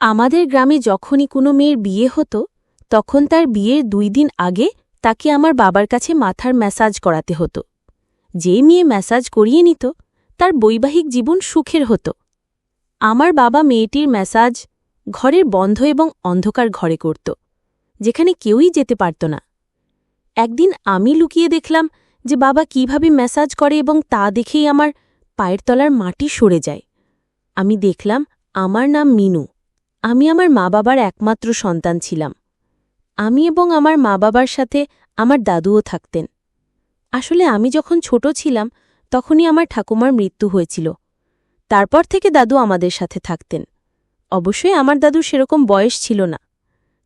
আমাদের গ্রামে যখনই কোনো মেয়ের বিয়ে হতো তখন তার বিয়ের ২ দিন আগে তাকে আমার বাবার কাছে মাথার ম্যাসাজ করাতে হতো। যে মেয়ে ম্যাসাজ করিয়ে নিত তার বৈবাহিক জীবন সুখের হতো। আমার বাবা মেয়েটির ম্যাসাজ ঘরের বন্ধ এবং অন্ধকার ঘরে করত, যেখানে কেউই যেতে পারত না। একদিন আমি লুকিয়ে দেখলাম যে বাবা কিভাবে ম্যাসাজ করে এবং তা দেখেই আমার পায়ের তলার মাটি সরে যায়। আমি দেখলাম আমার নাম মিনু। আমি আমার মা বাবার একমাত্র সন্তান ছিলাম। আমি এবং আমার মা বাবার সাথে আমার দাদুও থাকতেন। আসলে আমি যখন ছোট ছিলাম তখনই আমার ঠাকুমার মৃত্যু হয়েছিল। তারপর থেকে দাদু আমাদের সাথে থাকতেন। অবশ্যই আমার দাদুর সেরকম বয়স ছিল না,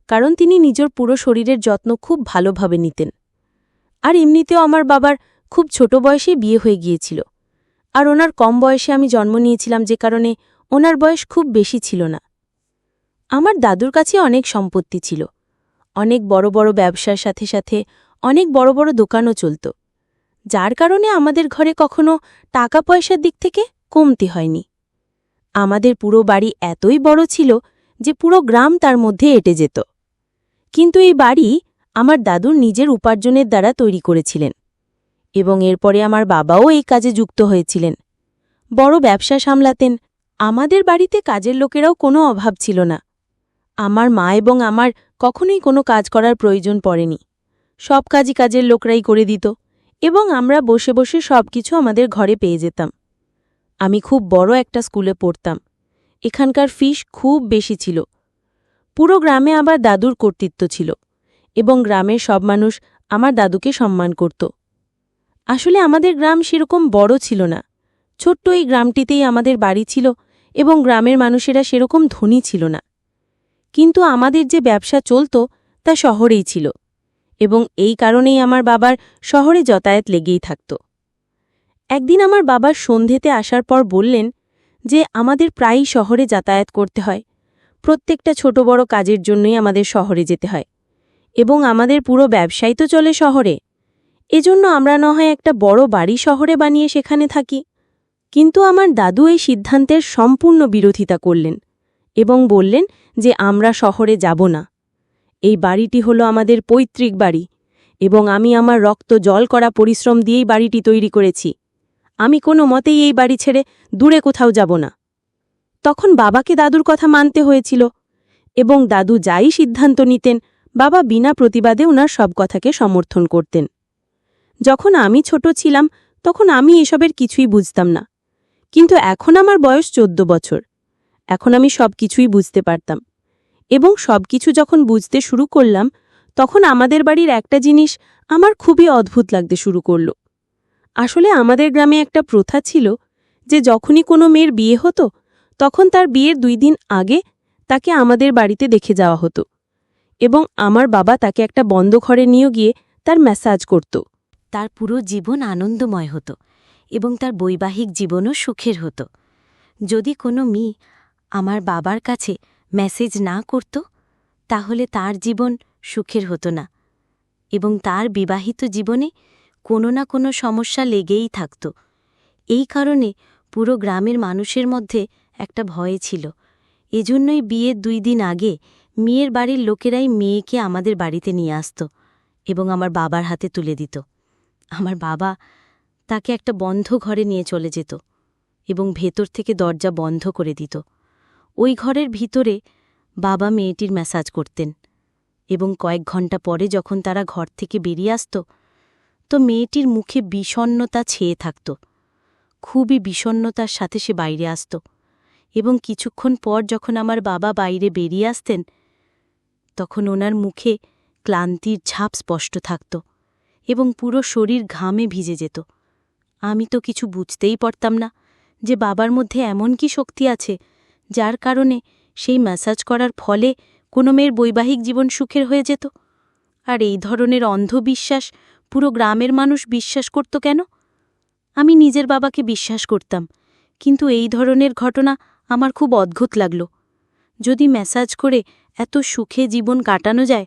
কারণ তিনি নিজের পুরো শরীরের যত্ন খুব ভালোভাবে নিতেন। আর এমনিতেও আমার বাবার খুব ছোট বয়সেই বিয়ে হয়ে গিয়েছিল, আর ওনার কম বয়সে আমি জন্ম নিয়েছিলাম, যে কারণে ওনার বয়স খুব বেশি ছিল না। আমার দাদুর কাছে অনেক সম্পত্তি ছিল, অনেক বড় বড় ব্যবসার সাথে সাথে অনেক বড় বড় দোকানও চলত, যার কারণে আমাদের ঘরে কখনো টাকা পয়সার দিক থেকে কমতি হয়নি। আমাদের পুরো বাড়ি এতই বড় ছিল যে পুরো গ্রাম তার মধ্যে এঁটে যেত। কিন্তু এই বাড়ি আমার দাদুর নিজের উপার্জনের দ্বারা তৈরি করেছিলেন, এবং এরপরে আমার বাবাও এই কাজে যুক্ত হয়েছিলেন, বড় ব্যবসা সামলাতেন। আমাদের বাড়িতে কাজের লোকেরাও কোনো অভাব ছিল না। আমার মা এবং আমার কখনোই কোনো কাজ করার প্রয়োজন পড়েনি। সব কাজই কাজের লোকরাই করে দিত, এবং আমরা বসে বসে সবকিছু আমাদের ঘরে পেয়ে যেতাম। আমি খুব বড় একটা স্কুলে পড়তাম। এখানকার ফিস খুব বেশি ছিল। পুরো গ্রামে আবার দাদুর কর্তৃত্ব ছিল, এবং গ্রামের সব মানুষ আমার দাদুকে সম্মান করত। আসলে আমাদের গ্রাম সেরকম বড় ছিল না। ছোট্ট এই গ্রামটিতেই আমাদের বাড়ি ছিল, এবং গ্রামের মানুষেরা সেরকম ধনী ছিল না। কিন্তু আমাদের যে ব্যবসা চলত তা শহরেই ছিল, এবং এই কারণেই আমার বাবার শহরে যাতায়াত লেগেই থাকত। একদিন আমার বাবা সন্ধেতে আসার পর বললেন যে আমাদের প্রায়ই শহরে যাতায়াত করতে হয়। প্রত্যেকটা ছোট বড় কাজের জন্যই আমাদের শহরে যেতে হয়, এবং আমাদের পুরো ব্যবসাই তো চলে শহরে। এজন্য আমরা না হয় একটা বড় বাড়ি শহরে বানিয়ে সেখানে থাকি। কিন্তু আমার দাদু এই সিদ্ধান্তের সম্পূর্ণ বিরোধিতা করলেন এবং বললেন যে আমরা শহরে যাব না। এই বাড়িটি হলো আমাদের পৈতৃক বাড়ি, এবং আমি আমার রক্ত জল করা পরিশ্রম দিয়েই বাড়িটি তৈরি করেছি। আমি কোনো মতেই এই বাড়ি ছেড়ে দূরে কোথাও যাব না। তখন বাবাকে দাদুর কথা মানতে হয়েছিল, এবং দাদু যাই সিদ্ধান্ত নিতেন বাবা বিনা প্রতিবাদে ওনার সব কথাকে সমর্থন করতেন। যখন আমি ছোট ছিলাম তখন আমি এসবের কিছুই বুঝতাম না, কিন্তু এখন আমার বয়স ১৪ বছর। এখন আমি সব কিছুই বুঝতে পারতাম, এবং সবকিছু যখন বুঝতে শুরু করলাম তখন আমাদের বাড়ির একটা জিনিস আমার খুবই অদ্ভুত লাগতে শুরু করল। আসলে আমাদের গ্রামে একটা প্রথা ছিল যে যখনই কোনো মেয়ের বিয়ে হতো তখন তার বিয়ের ২ দিন আগে তাকে আমাদের বাড়িতে দেখে যাওয়া হতো, এবং আমার বাবা তাকে একটা বন্ধ ঘরে নিয়ে গিয়ে তার ম্যাসাজ করত। তার পুরো জীবন আনন্দময় হতো, এবং তার বৈবাহিক জীবনও সুখের হতো। যদি কোনো মেয়ে আমার বাবার কাছে মেসেজ না করত তাহলে তার জীবন সুখের হতো না, এবং তার বিবাহিত জীবনে কোনো না কোনো সমস্যা লেগেই থাকত। এই কারণে পুরো গ্রামের মানুষের মধ্যে একটা ভয় ছিল। এজন্যই বিয়ের ২ দিন আগে মেয়ের বাড়ির লোকেরাই মেয়েকে আমাদের বাড়িতে নিয়ে আসত এবং আমার বাবার হাতে তুলে দিত। আমার বাবা তাকে একটা বন্ধ ঘরে নিয়ে চলে যেত এবং ভেতর থেকে দরজা বন্ধ করে দিত। ওই ঘরের ভিতরে বাবা মেয়েটির ম্যাসাজ করতেন, এবং কয়েক ঘন্টা পরে যখন তারা ঘর থেকে বেরিয়ে আসত তো মেয়েটির মুখে বিষণ্ণতা ছেয়ে থাকত। খুবই বিষণ্ণতার সাথে সে বাইরে আসত, এবং কিছুক্ষণ পর যখন আমার বাবা বাইরে বেরিয়ে আসতেন তখন ওনার মুখে ক্লান্তির ছাপ স্পষ্ট থাকত, এবং পুরো শরীর ঘামে ভিজে যেত। আমি তো কিছু বুঝতেই পারতাম না যে বাবার মধ্যে এমন কি শক্তি আছে যার কারণে সেই ম্যাসাজ করার ফলে কোনো মেয়ের বৈবাহিক জীবন সুখের হয়ে যেত। আর এই ধরনের অন্ধবিশ্বাস পুরো গ্রামের মানুষ বিশ্বাস করত কেন? আমি নিজের বাবাকে বিশ্বাস করতাম, কিন্তু এই ধরনের ঘটনা আমার খুব অদ্ভুত লাগল। যদি ম্যাসাজ করে এত সুখে জীবন কাটানো যায়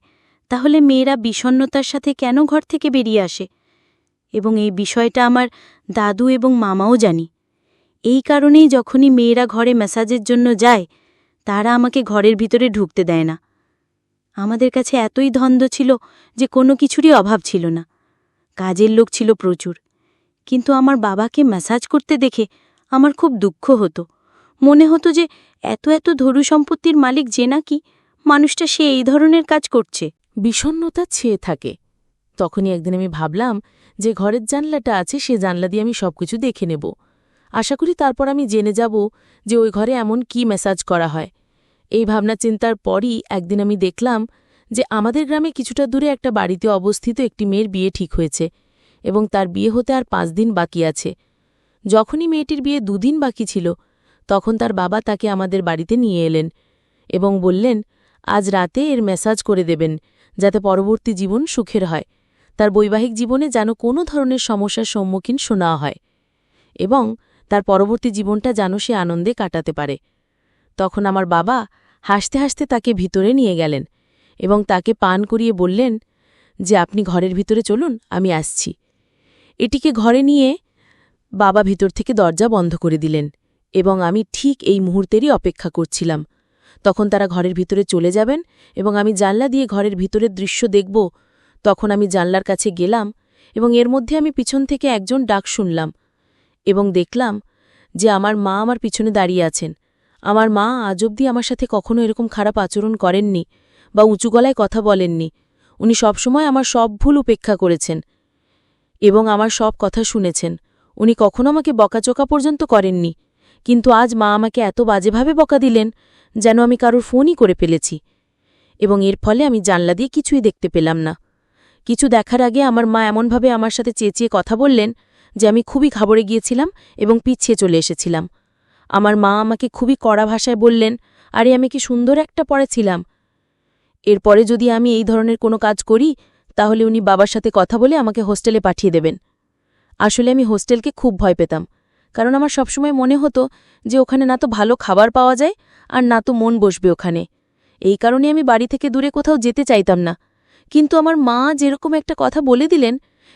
তাহলে মেয়েরা বিষণ্ণতার সাথে কেন ঘর থেকে বেরিয়ে আসে? এবং এই বিষয়টা আমার দাদু এবং মামাও জানি। এই কারণেই যখনই মেয়েরা ঘরে ম্যাসাজের জন্য যায় তারা আমাকে ঘরের ভিতরে ঢুকতে দেয় না। আমাদের কাছে এতই ধন্দ ছিল যে কোনো কিছুরই অভাব ছিল না। কাজের লোক ছিল প্রচুর, কিন্তু আমার বাবাকে ম্যাসাজ করতে দেখে আমার খুব দুঃখ হতো। মনে হতো যে এত এত ধরু সম্পত্তির মালিক যে নাকি মানুষটা সে এই ধরনের কাজ করছে। বিষণ্ণতা ছেয়ে থাকে। তখনই একদিন আমি ভাবলাম যে ঘরের জানলাটা আছে, সে জানলা দিয়ে আমি সবকিছু দেখে নেব। আশা করি তারপর আমি জেনে যাব যে ওই ঘরে এমন কি ম্যাসাজ করা হয়। এই ভাবনা চিন্তার পরই একদিন আমি দেখলাম যে আমাদের গ্রামে কিছুটা দূরে একটা বাড়িতে অবস্থিত একটি মেয়ের বিয়ে ঠিক হয়েছে এবং তার বিয়ে হতে আর 5 দিন বাকি আছে। যখনই মেয়েটির বিয়ে 2 দিন বাকি ছিল, তখন তার বাবা তাকে আমাদের বাড়িতে নিয়ে এলেন এবং বললেন, আজ রাতে এর ম্যাসাজ করে দেবেন যাতে পরবর্তী জীবন সুখের হয়, তার বৈবাহিক জীবনে যেন কোনো ধরনের সমস্যার সম্মুখীন শোনা হয় এবং তার পরবর্তী জীবনটা যেন সে আনন্দে কাটাতে পারে। তখন আমার বাবা হাসতে হাসতে তাকে ভিতরে নিয়ে গেলেন এবং তাকে পান করিয়ে বললেন যে আপনি ঘরের ভিতরে চলুন, আমি আসছি। এটিকে ঘরে নিয়ে বাবা ভিতর থেকে দরজা বন্ধ করে দিলেন এবং আমি ঠিক এই মুহূর্তেরই অপেক্ষা করছিলাম। তখন তারা ঘরের ভিতরে চলে যাবেন এবং আমি জানলা দিয়ে ঘরের ভিতরের দৃশ্য দেখব। তখন আমি জানলার কাছে গেলাম এবং এর মধ্যে আমি পিছন থেকে একজন ডাক শুনলাম এবং দেখলাম যে আমার মা আমার পিছনে দাঁড়িয়ে আছেন। আমার মা আজ অবধি আমার সাথে কখনো এরকম খারাপ আচরণ করেননি বা উঁচু গলায় কথা বলেননি। উনি সবসময় আমার সব ভুল উপেক্ষা করেছেন এবং আমার সব কথা শুনেছেন। উনি কখনো আমাকে বকাচোকা পর্যন্ত করেননি, কিন্তু আজ মা আমাকে এত বাজেভাবে বকা দিলেন যেন আমি কারোর ফোনই করে ফেলেছি এবং এর ফলে আমি জানলা দিয়ে কিছুই দেখতে পেলাম না। কিছু দেখার আগে আমার মা এমনভাবে আমার সাথে চেঁচিয়ে কথা বললেন যে আমি খুবই ঘাবড়ে গিয়েছিলাম এবং পিছিয়ে চলে এসেছিলাম। আমার মা আমাকে খুবই কড়া ভাষায় বললেন, আরে আমি কি সুন্দর একটা পড়েছিলাম। এরপরে যদি আমি এই ধরনের কোনো কাজ করি তাহলে উনি বাবার সাথে কথা বলে আমাকে হোস্টেলে পাঠিয়ে দেবেন। আসলে আমি হোস্টেলকে খুব ভয় পেতাম, কারণ আমার সবসময় মনে হতো যে ওখানে না তো ভালো খাবার পাওয়া যায় আর না তো মন বসবে ওখানে। এই কারণে আমি বাড়ি থেকে দূরে কোথাও যেতে চাইতাম না। কিন্তু আমার মা যেরকম একটা কথা বলে দিলেন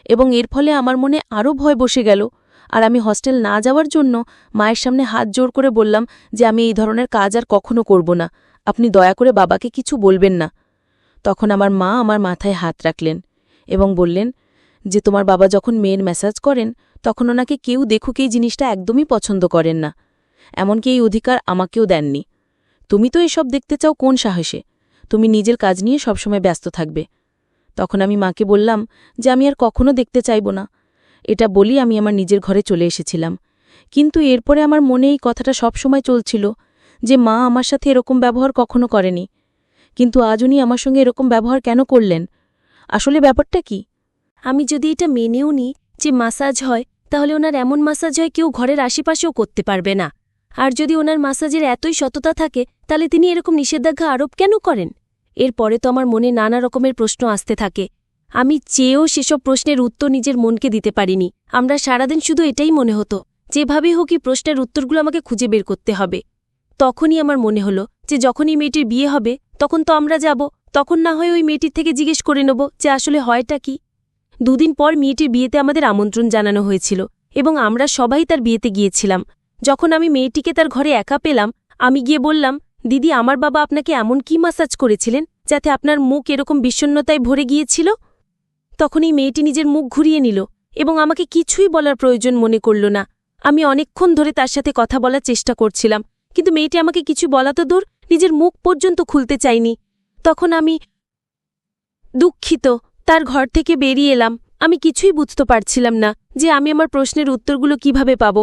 এবং এর ফলে আমার মনে আরও ভয় বসে গেল, আর আমি হস্টেল না যাওয়ার জন্য মায়ের সামনে হাত জোড় করে বললাম যে আমি এই ধরনের কাজ আর কখনো করব না, আপনি দয়া করে বাবাকে কিছু বলবেন না। তখন আমার মা আমার মাথায় হাত রাখলেন এবং বললেন যে তোমার বাবা যখন মেয়ের ম্যাসাজ করেন তখন ওনাকে কেউ দেখুক এই জিনিসটা একদমই পছন্দ করেন না, এমনকি এই অধিকার আমাকেও দেননি। তুমি তো এসব দেখতে চাও কোন সাহসে? তুমি নিজের কাজ নিয়ে সবসময় ব্যস্ত থাকবে। তখন আমি মাকে বললাম যে আমি আর কখনো দেখতে চাইব না। এটা বলি আমি আমার নিজের ঘরে চলে এসেছিলাম, কিন্তু এরপরে আমার মনে এই কথাটা সবসময় চলছিল যে মা আমার সাথে এরকম ব্যবহার কখনো করেনি, কিন্তু আজ উনি আমার সঙ্গে এরকম ব্যবহার কেন করলেন? আসলে ব্যাপারটা কি? আমি যদি এটা মেনেও নিই যে মাসাজ হয়, তাহলে ওনার এমন মাসাজ হয় কেউ ঘরের আশেপাশেও করতে পারবে না। আর যদি ওনার মাসাজের এতই সততা থাকে, তাহলে তিনি এরকম নিষেধাজ্ঞা আরোপ কেন করেন? এরপরে তো আমার মনে নানা রকমের প্রশ্ন আসতে থাকে। আমি চেয়েও সেসব প্রশ্নের উত্তর নিজের মনকে দিতে পারিনি। আমরা সারাদিন শুধু এটাই মনে হতো, যেভাবেই হোক এই প্রশ্নের উত্তরগুলো আমাকে খুঁজে বের করতে হবে। তখনই আমার মনে হলো যে যখনই মেয়েটির বিয়ে হবে তখন তো আমরা যাব, তখন না হয় ওই মেয়েটির থেকে জিজ্ঞেস করে নেব যে আসলে হয়টা কি। 2 দিন পর মেয়েটির বিয়েতে আমাদের আমন্ত্রণ জানানো হয়েছিল এবং আমরা সবাই তার বিয়েতে গিয়েছিলাম। যখন আমি মেয়েটিকে তার ঘরে একা পেলাম, আমি গিয়ে বললাম, দিদি আমার বাবা আপনাকে এমন কি মাসাজ করেছিলেন যাতে আপনার মুখ এরকম বিষণ্ণতায় ভরে গিয়েছিল? তখন এই মেয়েটি নিজের মুখ ঘুরিয়ে নিল এবং আমাকে কিছুই বলার প্রয়োজন মনে করল না। আমি অনেকক্ষণ ধরে তার সাথে কথা বলার চেষ্টা করছিলাম, কিন্তু মেয়েটি আমাকে কিছু বলা তো দূর, নিজের মুখ পর্যন্ত খুলতে চাইনি। তখন আমি দুঃখিত তার ঘর থেকে বেরিয়ে এলাম। আমি কিছুই বুঝতে পারছিলাম না যে আমি আমার প্রশ্নের উত্তরগুলো কিভাবে পাব।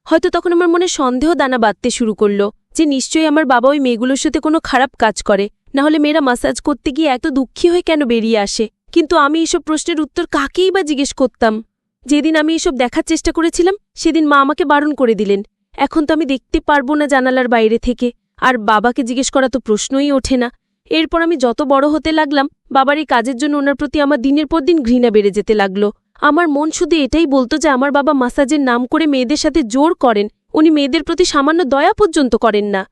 হয়তো তখন আমার মনে সন্দেহ দানা বাঁধতে শুরু করল যে নিশ্চয়ই আমার বাবা ওই মেয়েগুলোর সাথে কোনো খারাপ কাজ করে, না হলে মেয়েরা মাসাজ করতে গিয়ে এত দুঃখী হয়ে কেন বেরিয়ে আসে। কিন্তু আমি এসব প্রশ্নের উত্তর কাকেই বা জিজ্ঞেস করতাম? যেদিন আমি এসব দেখার চেষ্টা করেছিলাম সেদিন মা আমাকে বারণ করে দিলেন। এখন তো আমি দেখতে পারবো না জানালার বাইরে থেকে, আর বাবাকে জিজ্ঞেস করা তো প্রশ্নই ওঠে না। এরপর আমি যত বড় হতে লাগলাম, বাবার এই কাজের জন্য ওনার প্রতি আমার দিনের পর দিন ঘৃণা বেড়ে যেতে লাগলো। আমার মন শুধু এটাই বলতো যে আমার বাবা মাসাজের নাম করে মেয়েদের সাথে জোর করেন, উনি মেয়েদের প্রতি সামান্য দয়া পর্যন্ত করেন না।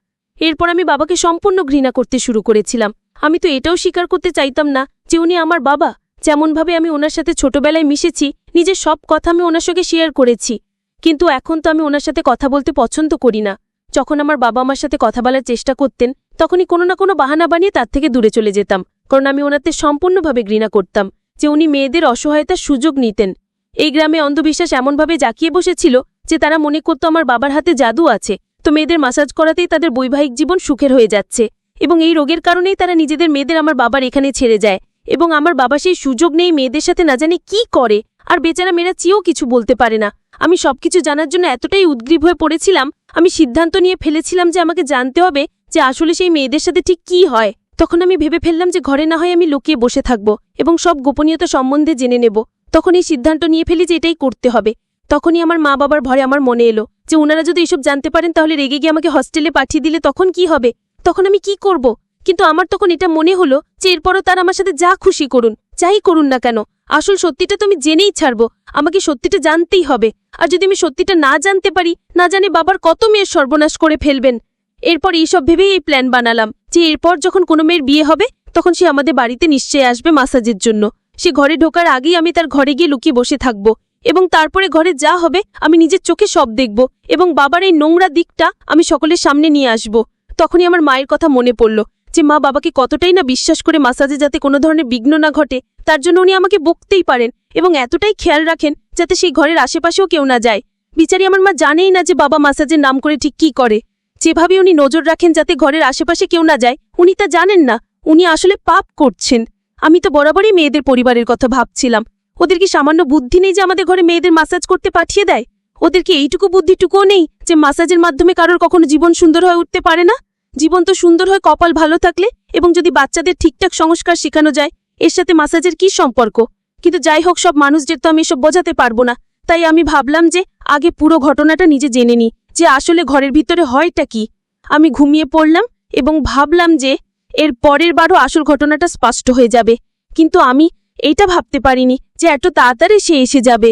এরপর আমি বাবাকে সম্পূর্ণ ঘৃণা করতে শুরু করেছিলাম। আমি তো এটাও স্বীকার করতে চাইতাম না যে উনি আমার বাবা। যেমনভাবে আমি ওনার সাথে ছোটবেলায় মিশেছি, নিজের সব কথা আমি ওনার সঙ্গে শেয়ার করেছি, কিন্তু এখন তো আমি ওনার সাথে কথা বলতে পছন্দ করি না। যখন আমার বাবা আমার সাথে কথা বলার চেষ্টা করতেন, তখনই কোনো না কোনো বাহানা বানিয়ে তার থেকে দূরে চলে যেতাম, কারণ আমি ওনাতে সম্পূর্ণভাবে ঘৃণা করতাম যে উনি মেয়েদের অসহায়তার সুযোগ নিতেন। এই গ্রামে অন্ধবিশ্বাস এমনভাবে জাঁকিয়ে বসেছিল যে তারা মনে করত আমার বাবার হাতে জাদু আছে, তো মেয়েদের মাসাজ করাতেই তাদের বৈবাহিক জীবন সুখের হয়ে যাচ্ছে, এবং এই রোগের কারণেই তারা নিজেদের মেয়েদের আমার বাবার এখানে ছেড়ে যায়, এবং আমার বাবা সেই সুযোগ নেই মেয়েদের সাথে না জানে কি করে, আর বেচারা মেয়েরা চেয়েও কিছু বলতে পারে না। আমি সবকিছু জানার জন্য এতটাই উদ্গ্রীব হয়ে পড়েছিলাম, আমি সিদ্ধান্ত নিয়ে ফেলেছিলাম যে আমাকে জানতে হবে যে আসলে সেই মেয়েদের সাথে ঠিক কি হয়। তখন আমি ভেবে ফেললাম যে ঘরে না হয় আমি লুকিয়ে বসে থাকব এবং সব গোপনীয়তা সম্বন্ধে জেনে নেব। তখন এই সিদ্ধান্ত নিয়ে ফেলি যে এটাই করতে হবে। তখনই আমার মা বাবার ভয়ে আমার মনে এলো যে ওনারা যদি এসব জানতে পারেন তাহলে রেগে গিয়ে আমাকে হস্টেলে পাঠিয়ে দিলে তখন কি হবে, তখন আমি কি করব। কিন্তু আমার তখন এটা মনে হলো যে এরপরও তারা আমার সাথে যা খুশি করুন, যাই করুন না কেন, আসল সত্যিটা তো আমি জেনেই ছাড়ব, আমাকে সত্যিটা জানতেই হবে। আর যদি আমি সত্যিটা না জানতে পারি, না জানে বাবার কত মেয়ের সর্বনাশ করে ফেলবেন। এরপর এইসব ভেবেই এই প্ল্যান বানালাম যে এরপর যখন কোনো মেয়ের বিয়ে হবে তখন সে আমাদের বাড়িতে নিশ্চয়ই আসবে মাসাজের জন্য। সে ঘরে ঢোকার আগেই আমি তার ঘরে গিয়ে লুকিয়ে বসে থাকব, এবং তারপরে ঘরে যা হবে আমি নিজের চোখে সব দেখব, এবং বাবার এই নোংরা দিকটা আমি সকলের সামনে নিয়ে আসব। তখনই আমার মায়ের কথা মনে পড়ল যে মা বাবাকে কতটাই না বিশ্বাস করে মাসাজে যাতে কোনো ধরনের বিঘ্ন না ঘটে তার জন্য উনি আমাকে বকতেই পারেন, এবং এতটাই খেয়াল রাখেন যাতে সেই ঘরের আশেপাশেও কেউ না যায়। বিচারি আমার মা জানেই না যে বাবা মাসাজের নাম করে ঠিক কি করে। যেভাবে উনি নজর রাখেন যাতে ঘরের আশেপাশে কেউ না যায়, উনি তা জানেন না, উনি আসলে পাপ করছেন। আমি তো বরাবরই মেয়েদের পরিবারের কথা ভাবছিলাম, ওদের কি সামান্য বুদ্ধি নেই যে আমাদের ঘরে মেয়েদের মাসাজ করতে পাঠিয়ে দেয়? ওদের কি এইটুকু বুদ্ধিটুকুও নেই যে মাসাজের মাধ্যমে কারোর কখনো জীবন সুন্দর হয়ে উঠতে পারে না? জীবন তো সুন্দর হয় কপাল ভালো থাকলে, এবং যদি বাচ্চাদের ঠিকঠাক সংস্কার শেখানো যায়। এর সাথে মাসাজের কি সম্পর্ক? কিন্তু যাই হোক, সব মানুষদের তো আমি এসব বোঝাতে পারবো না, তাই আমি ভাবলাম যে আগে পুরো ঘটনাটা নিজে জেনে নিই যে আসলে ঘরের ভিতরে হয়টা কি। আমি ঘুমিয়ে পড়লাম এবং ভাবলাম যে এর পরের বারও আসল ঘটনাটা স্পষ্ট হয়ে যাবে, কিন্তু আমি এইটা ভাবতে পারিনি যে এত তাড়াতাড়ি সে এসে যাবে।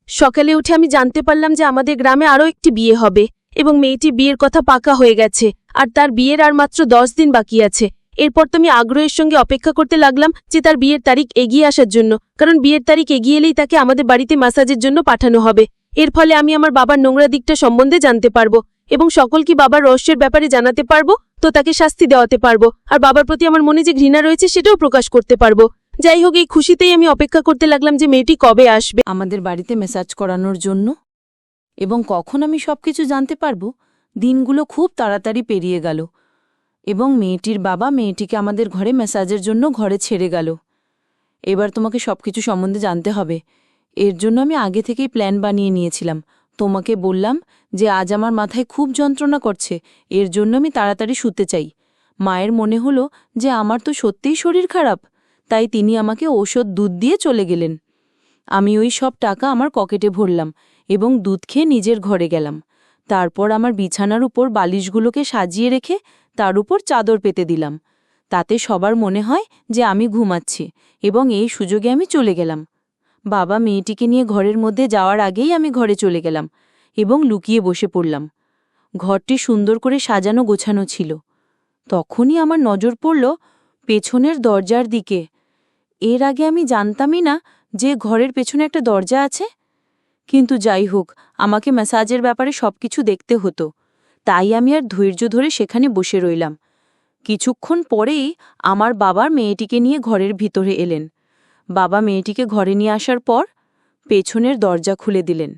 সকালে উঠে আমি জানতে পারলাম যে আমাদের গ্রামে আরও একটি বিয়ে হবে, এবং মেয়েটি বিয়ের কথা পাকা হয়ে গেছে, আর তার বিয়ের আর মাত্র 10 দিন বাকি আছে। এরপর তো আমি আগ্রহের সঙ্গে অপেক্ষা করতে লাগলাম যে তার বিয়ের তারিখ এগিয়ে আসার জন্য, কারণ বিয়ের তারিখ এগিয়ে এলেই তাকে আমাদের বাড়িতে মাসাজের জন্য পাঠানো হবে। এর ফলে আমি আমার বাবার নোংরা দিকটা সম্বন্ধে জানতে পারবো, এবং সকলকে বাবার রহস্যের ব্যাপারে জানাতে পারবো, তো তাকে শাস্তি দেওয়াতে পারবো, আর বাবার প্রতি আমার মনে যে ঘৃণা রয়েছে সেটাও প্রকাশ করতে পারবো। যাই হোক, এই খুশিতেই আমি অপেক্ষা করতে লাগলাম যে মেয়েটি কবে আসবে আমাদের বাড়িতে ম্যাসাজ করানোর জন্য, এবং কখন আমি সবকিছু জানতে পারবো। দিনগুলো খুব তাড়াতাড়ি পেরিয়ে গেল, এবং মেয়েটির বাবা মেয়েটিকে আমাদের ঘরে ম্যাসাজের জন্য ঘরে ছেড়ে গেল। এবার তোমাকে সবকিছু সম্বন্ধে জানতে হবে। এর জন্য আমি আগে থেকেই প্ল্যান বানিয়ে নিয়েছিলাম। তোমাকে বললাম যে আজ আমার মাথায় খুব যন্ত্রণা করছে, এর জন্য আমি তাড়াতাড়ি শুতে চাই। মায়ের মনে হলো যে আমার তো সত্যিই শরীর খারাপ, তাই তিনি আমাকে ঔষধ দুধ দিয়ে চলে গেলেন। আমি ওই সব টাকা আমার পকেটে ভরলাম এবং দুধ খেয়ে নিজের ঘরে গেলাম। তারপর আমার বিছানার উপর বালিশগুলোকে সাজিয়ে রেখে তার উপর চাদর পেতে দিলাম, তাতে সবার মনে হয় যে আমি ঘুমাচ্ছি, এবং এই সুযোগে আমি চলে গেলাম। বাবা মেয়েটিকে নিয়ে ঘরের মধ্যে যাওয়ার আগেই আমি ঘরে চলে গেলাম এবং লুকিয়ে বসে পড়লাম। ঘরটি সুন্দর করে সাজানো গোছানো ছিল। তখনই আমার নজর পড়ল পেছনের দরজার দিকে। এর আগে আমি জানতামই না যে ঘরের পেছনে একটা দরজা আছে। কিন্তু যাই হোক, আমাকে ম্যাসাজের ব্যাপারে সবকিছু দেখতে হতো, তাই আমি আর ধৈর্য ধরে সেখানে বসে রইলাম। কিছুক্ষণ পরেই আমার বাবা মেয়েটিকে নিয়ে ঘরের ভিতরে এলেন। বাবা মেয়েটিকে ঘরে নিয়ে আসার পর পেছনের দরজা খুলে দিলেন।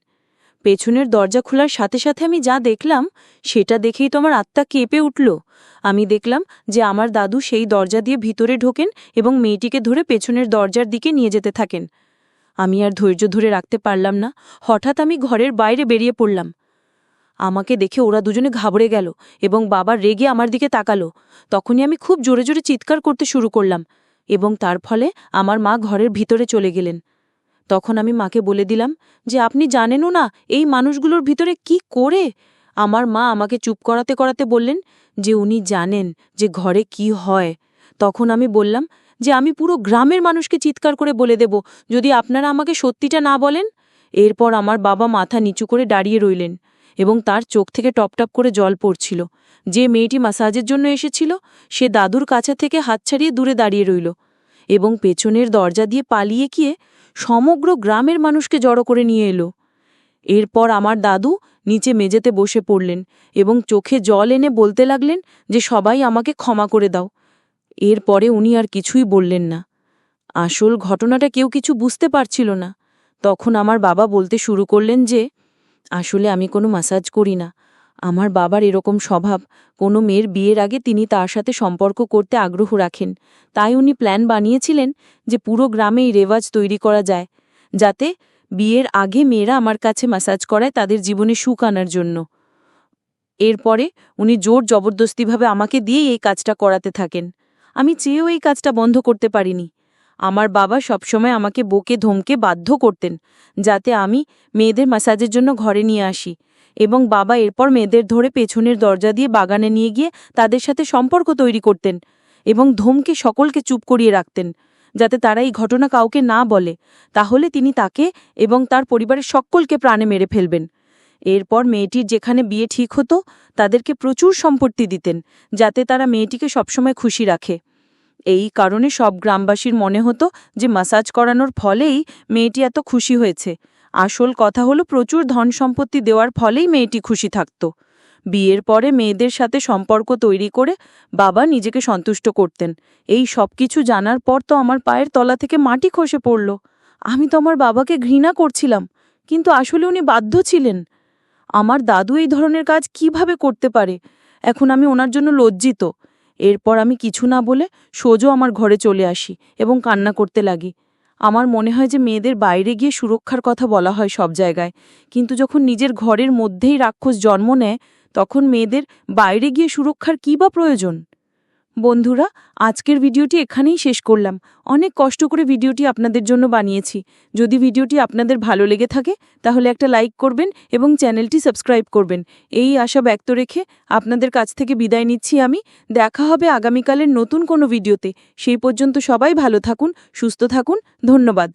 পেছনের দরজা খোলার সাথে সাথে আমি যা দেখলাম সেটা দেখেই তো আমার আত্মা কেঁপে উঠল। আমি দেখলাম যে আমার দাদু সেই দরজা দিয়ে ভিতরে ঢোকেন এবং মেয়েটিকে ধরে পেছনের দরজার দিকে নিয়ে যেতে থাকেন। আমি আর ধৈর্য ধরে রাখতে পারলাম না, হঠাৎ আমি ঘরের বাইরে বেরিয়ে পড়লাম। আমাকে দেখে ওরা দুজনে ঘাবড়ে গেল এবং বাবা রেগে আমার দিকে তাকালো। তখনই আমি খুব জোরে জোরে চিৎকার করতে শুরু করলাম, এবং তার ফলে আমার মা ঘরের ভিতরে চলে গেলেন। তখন আমি মাকে বলে দিলাম যে আপনি জানেনও না এই মানুষগুলোর ভিতরে কি করে। আমার মা আমাকে চুপ করাতে করাতে বললেন যে উনি জানেন যে ঘরে কি হয়। তখন আমি বললাম যে আমি পুরো গ্রামের মানুষকে চিৎকার করে বলে দেব যদি আপনারা আমাকে সত্যিটা না বলেন। এরপর আমার বাবা মাথা নিচু করে দাঁড়িয়ে রইলেন, এবং তার চোখ থেকে টপটপ করে জল পড়ছিল। যে মেয়েটি মাসাজের জন্য এসেছিল সে দাদুর কাছে থেকে হাত ছাড়িয়ে দূরে দাঁড়িয়ে রইল, এবং পেছনের দরজা দিয়ে পালিয়ে গিয়ে সমগ্র গ্রামের মানুষকে জড়ো করে নিয়ে এলো। এরপর আমার দাদু নিচে মেঝেতে বসে পড়লেন এবং চোখে জল এনে বলতে লাগলেন যে সবাই আমাকে ক্ষমা করে দাও। এরপরে উনি আর কিছুই বললেন না। আসল ঘটনাটা কেউ কিছু বুঝতে পারছিল না। তখন আমার বাবা বলতে শুরু করলেন যে আসলে আমি কোনো ম্যাসাজ করি না। আমার বাবার এরকম স্বভাব, কোনো মেয়ের বিয়ের আগে তিনি তার সাথে সম্পর্ক করতে আগ্রহ রাখেন। তাই উনি প্ল্যান বানিয়েছিলেন যে পুরো গ্রামে এই রেওয়াজ তৈরি করা যায়, যাতে বিয়ের আগে মেয়েরা আমার কাছে ম্যাসাজ করায় তাদের জীবনে সুখ আনার জন্য। এরপরে উনি জোর জবরদস্তিভাবে আমাকে দিয়েই এই কাজটা করাতে থাকেন। আমি চেয়েও এই কাজটা বন্ধ করতে পারিনি। আমার বাবা সবসময় আমাকে বকে ধমকে বাধ্য করতেন যাতে আমি মেয়েদের ম্যাসাজের জন্য ঘরে নিয়ে আসি, এবং বাবা এরপর মেয়েদের ধরে পেছনের দরজা দিয়ে বাগানে নিয়ে গিয়ে তাদের সাথে সম্পর্ক তৈরি করতেন এবং ধমকে সকলকে চুপ করিয়ে রাখতেন যাতে তারা এই ঘটনা কাউকে না বলে, তাহলে তিনি তাকে এবং তার পরিবারের সকলকে প্রাণে মেরে ফেলবেন। এরপর মেয়েটির যেখানে বিয়ে ঠিক হতো তাদেরকে প্রচুর সম্পত্তি দিতেন যাতে তারা মেয়েটিকে সবসময় খুশি রাখে। এই কারণে সব গ্রামবাসীর মনে হতো যে ম্যাসাজ করানোর ফলেই মেয়েটি এত খুশি হয়েছে। আসল কথা হলো প্রচুর ধন সম্পত্তি দেওয়ার ফলেই মেয়েটি খুশি থাকত। বিয়ের পরে মেয়েদের সাথে সম্পর্ক তৈরি করে বাবা নিজেকে সন্তুষ্ট করতেন। এই সব কিছু জানার পর তো আমার পায়ের তলা থেকে মাটি খসে পড়ল। আমি তো আমার বাবাকে ঘৃণা করছিলাম, কিন্তু আসলে উনি বাধ্য ছিলেন। আমার দাদু এই ধরনের কাজ কিভাবে করতে পারে? এখন আমি ওনার জন্য লজ্জিত। এরপর আমি কিছু না বলে সোজো আমার ঘরে চলে আসি এবং কান্না করতে লাগি। আমার মনে হয় যে মেয়েদের বাইরে গিয়ে সুরক্ষার কথা বলা হয় সব জায়গায়, কিন্তু যখন নিজের ঘরের মধ্যেই রাক্ষস জন্ম নেয় তখন মেয়েদের বাইরে গিয়ে সুরক্ষার কী বা প্রয়োজন? বন্ধুরা, আজকের ভিডিওটি এখানেই শেষ করলাম। অনেক কষ্ট করে ভিডিওটি আপনাদের জন্য বানিয়েছি। যদি ভিডিওটি আপনাদের ভালো লেগে থাকে তাহলে একটা লাইক করবেন এবং চ্যানেলটি সাবস্ক্রাইব করবেন। এই আশা ব্যক্ত রেখে আপনাদের কাছ থেকে বিদায় নিচ্ছি আমি। দেখা হবে আগামীকালের নতুন কোনো ভিডিওতে। সেই পর্যন্ত সবাই ভালো থাকুন, সুস্থ থাকুন। ধন্যবাদ।